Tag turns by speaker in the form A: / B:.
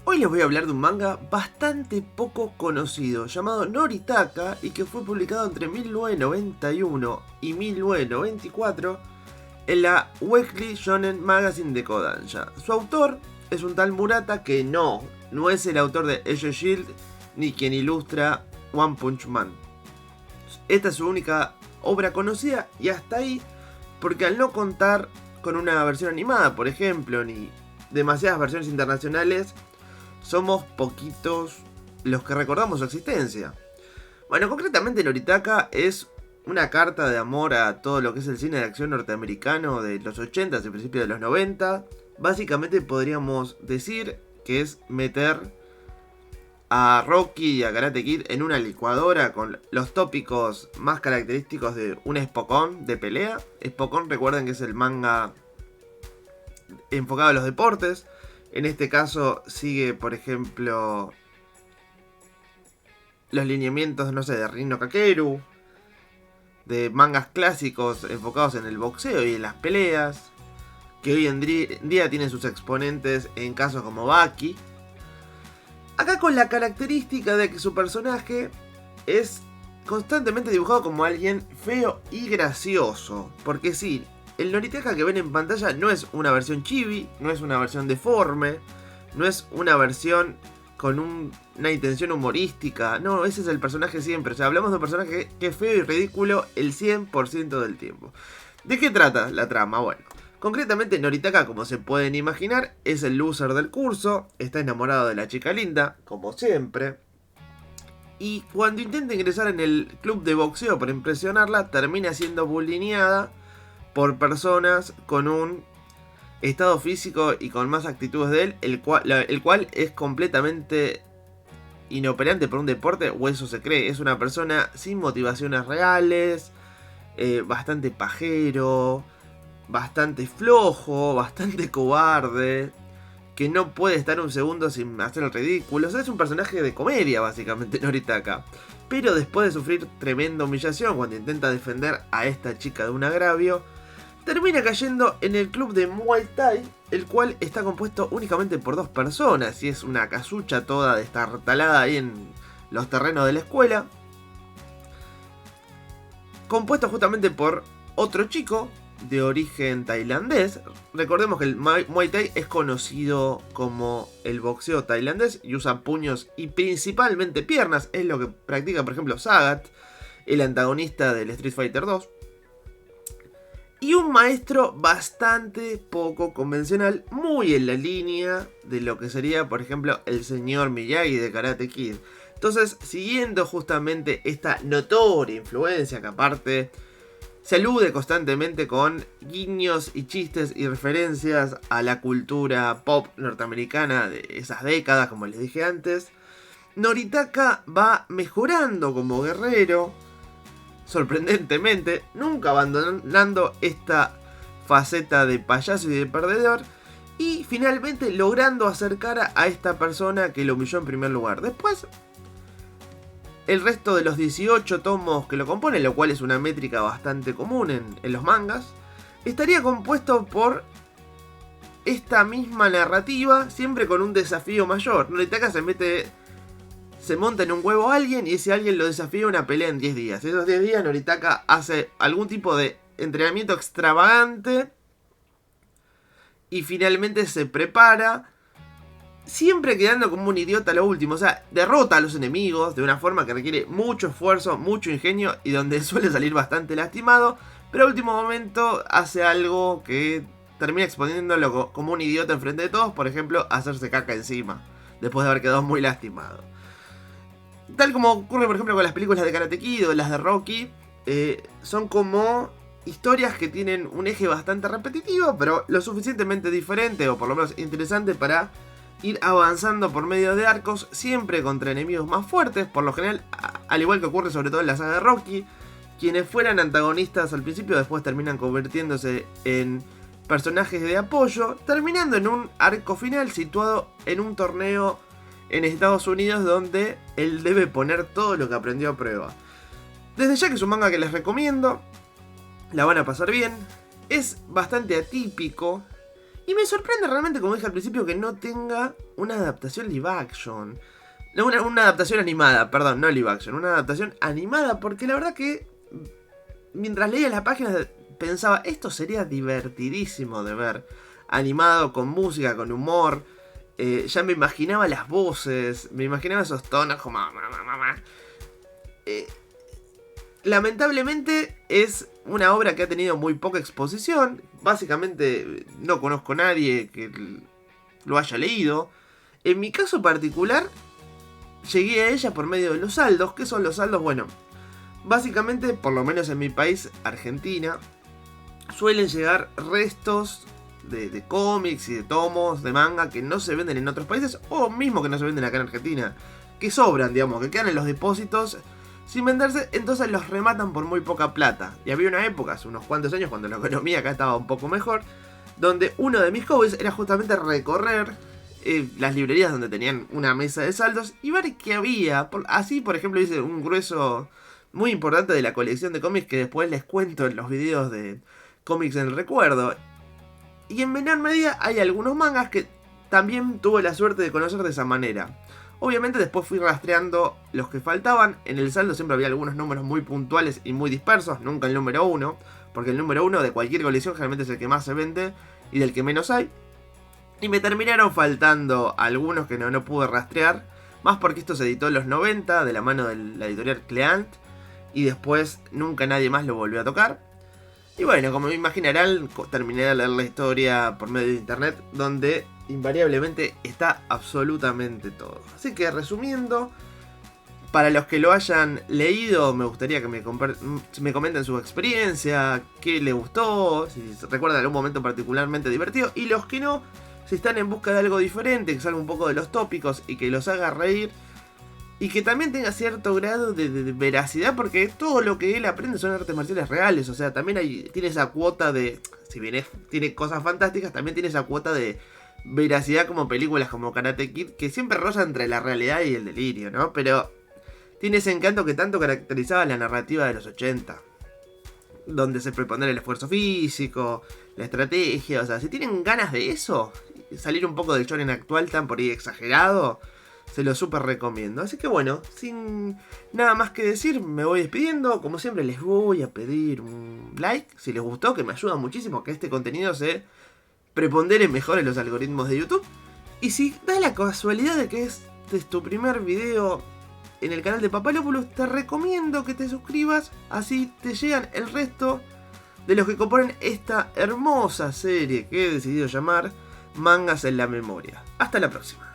A: Hoy les voy a hablar de un manga bastante poco conocido llamado Noritaka y que fue publicado entre 1991 y 1994 en la Weekly Shonen Magazine de Kodansha. Su autor es un tal Murata que no es el autor de Echo Shield ni quien ilustra One Punch Man. Esta es su única obra conocida y hasta ahí, porque al no contar con una versión animada, por ejemplo, ni demasiadas versiones internacionales, somos poquitos los que recordamos su existencia. Bueno, concretamente Noritaka es una carta de amor a todo lo que es el cine de acción norteamericano de los 80s y principios de los 90. Básicamente podríamos decir que es meter a Rocky y a Karate Kid en una licuadora con los tópicos más característicos de un Spokon de pelea. Spokon, recuerden que es el manga enfocado a los deportes. En este caso sigue, por ejemplo, los lineamientos, no sé, de Rinno Kakeru, de mangas clásicos enfocados en el boxeo y en las peleas, que hoy en día tienen sus exponentes en casos como Baki. Acá con la característica de que su personaje es constantemente dibujado como alguien feo y gracioso, porque sí, el Noritaka que ven en pantalla no es una versión chibi, no es una versión deforme, no es una versión con una intención humorística. No, ese es el personaje siempre. O sea, hablamos de un personaje que es feo y ridículo el 100% del tiempo. ¿De qué trata la trama? Bueno, concretamente Noritaka, como se pueden imaginar, es el loser del curso, está enamorado de la chica linda, como siempre. Y cuando intenta ingresar en el club de boxeo para impresionarla, termina siendo bulineada por personas con un estado físico y con más actitudes de él, el cual es completamente inoperante por un deporte, o eso se cree. Es una persona sin motivaciones reales, bastante pajero, bastante flojo, bastante cobarde, que no puede estar un segundo sin hacer el ridículo. O sea, es un personaje de comedia básicamente Noritaka. Pero después de sufrir tremenda humillación cuando intenta defender a esta chica de un agravio, termina cayendo en el club de Muay Thai, el cual está compuesto únicamente por 2 personas, y es una casucha toda destartalada ahí en los terrenos de la escuela. Compuesto justamente por otro chico de origen tailandés. Recordemos que el Muay Thai es conocido como el boxeo tailandés y usa puños y principalmente piernas. Es lo que practica, por ejemplo, Sagat, el antagonista del Street Fighter 2. Y un maestro bastante poco convencional, muy en la línea de lo que sería, por ejemplo, el señor Miyagi de Karate Kid. Entonces, siguiendo justamente esta notoria influencia que aparte se alude constantemente con guiños y chistes y referencias a la cultura pop norteamericana de esas décadas, como les dije antes, Noritaka va mejorando como guerrero, sorprendentemente, nunca abandonando esta faceta de payaso y de perdedor, y finalmente logrando acercar a esta persona que lo humilló en primer lugar. Después, el resto de los 18 tomos que lo componen, lo cual es una métrica bastante común en los mangas, estaría compuesto por esta misma narrativa, siempre con un desafío mayor. Noritaka se monta en un huevo a alguien y ese alguien lo desafía a una pelea en 10 días. Esos 10 días Noritaka hace algún tipo de entrenamiento extravagante y finalmente se prepara, siempre quedando como un idiota a lo último. O sea, derrota a los enemigos de una forma que requiere mucho esfuerzo, mucho ingenio y donde suele salir bastante lastimado, pero a último momento hace algo que termina exponiéndolo como un idiota enfrente de todos. Por ejemplo, hacerse caca encima después de haber quedado muy lastimado. Tal como ocurre, por ejemplo, con las películas de Karate Kid o las de Rocky, son como historias que tienen un eje bastante repetitivo, pero lo suficientemente diferente, o por lo menos interesante, para ir avanzando por medio de arcos, siempre contra enemigos más fuertes. Por lo general, al igual que ocurre sobre todo en la saga de Rocky, quienes fueran antagonistas al principio después terminan convirtiéndose en personajes de apoyo, terminando en un arco final situado en un torneo en Estados Unidos donde él debe poner todo lo que aprendió a prueba. Desde ya que es un manga que les recomiendo, la van a pasar bien, es bastante atípico Y me sorprende realmente, como dije al principio, que no tenga una adaptación live action. No, una adaptación animada, perdón, no live action, una adaptación animada, porque la verdad que mientras leía las páginas pensaba, esto sería divertidísimo de ver, animado, con música, con humor. Ya me imaginaba las voces, me imaginaba esos tonos como... lamentablemente es una obra que ha tenido muy poca exposición. Básicamente no conozco a nadie que lo haya leído. En mi caso particular, llegué a ella por medio de los saldos. ¿Qué son los saldos? Bueno, básicamente, por lo menos en mi país, Argentina, suelen llegar restos de cómics y de tomos de manga que no se venden en otros países, o mismo que no se venden acá en Argentina, que sobran, digamos, que quedan en los depósitos sin venderse, entonces los rematan por muy poca plata. Y había una época, hace unos cuantos años, cuando la economía acá estaba un poco mejor, donde uno de mis hobbies era justamente recorrer las librerías donde tenían una mesa de saldos y ver qué había. Así, por ejemplo, hice un grueso muy importante de la colección de cómics que después les cuento en los videos de cómics en el recuerdo. Y en menor medida hay algunos mangas que también tuve la suerte de conocer de esa manera. Obviamente después fui rastreando los que faltaban. En el saldo siempre había algunos números muy puntuales y muy dispersos, nunca el número 1, porque el número 1 de cualquier colección generalmente es el que más se vende y del que menos hay. Y me terminaron faltando algunos que no pude rastrear, más porque esto se editó en los 90 de la mano de la editorial Cleant y después nunca nadie más lo volvió a tocar. Y bueno, como me imaginarán, terminé de leer la historia por medio de internet, donde invariablemente está absolutamente todo. Así que resumiendo, para los que lo hayan leído, me gustaría que me comenten su experiencia, qué les gustó, si recuerdan algún momento particularmente divertido, y los que no, si están en busca de algo diferente, que salga un poco de los tópicos y que los haga reír, y que también tenga cierto grado de veracidad, porque todo lo que él aprende son artes marciales reales. O sea, también tiene esa cuota de... Si bien tiene cosas fantásticas, también tiene esa cuota de veracidad como películas como Karate Kid, que siempre roza entre la realidad y el delirio, ¿no? Pero tiene ese encanto que tanto caracterizaba la narrativa de los 80. Donde se prepondera el esfuerzo físico, la estrategia. O sea, si tienen ganas de eso, salir un poco del shonen actual tan por ahí exagerado, se lo súper recomiendo. Así que bueno, sin nada más que decir, me voy despidiendo. Como siempre les voy a pedir un like si les gustó, que me ayuda muchísimo a que este contenido se prepondere mejor en los algoritmos de YouTube. Y si da la casualidad de que este es tu primer video en el canal de Papalopoulos, te recomiendo que te suscribas, así te llegan el resto de los que componen esta hermosa serie que he decidido llamar Mangas en la Memoria. Hasta la próxima.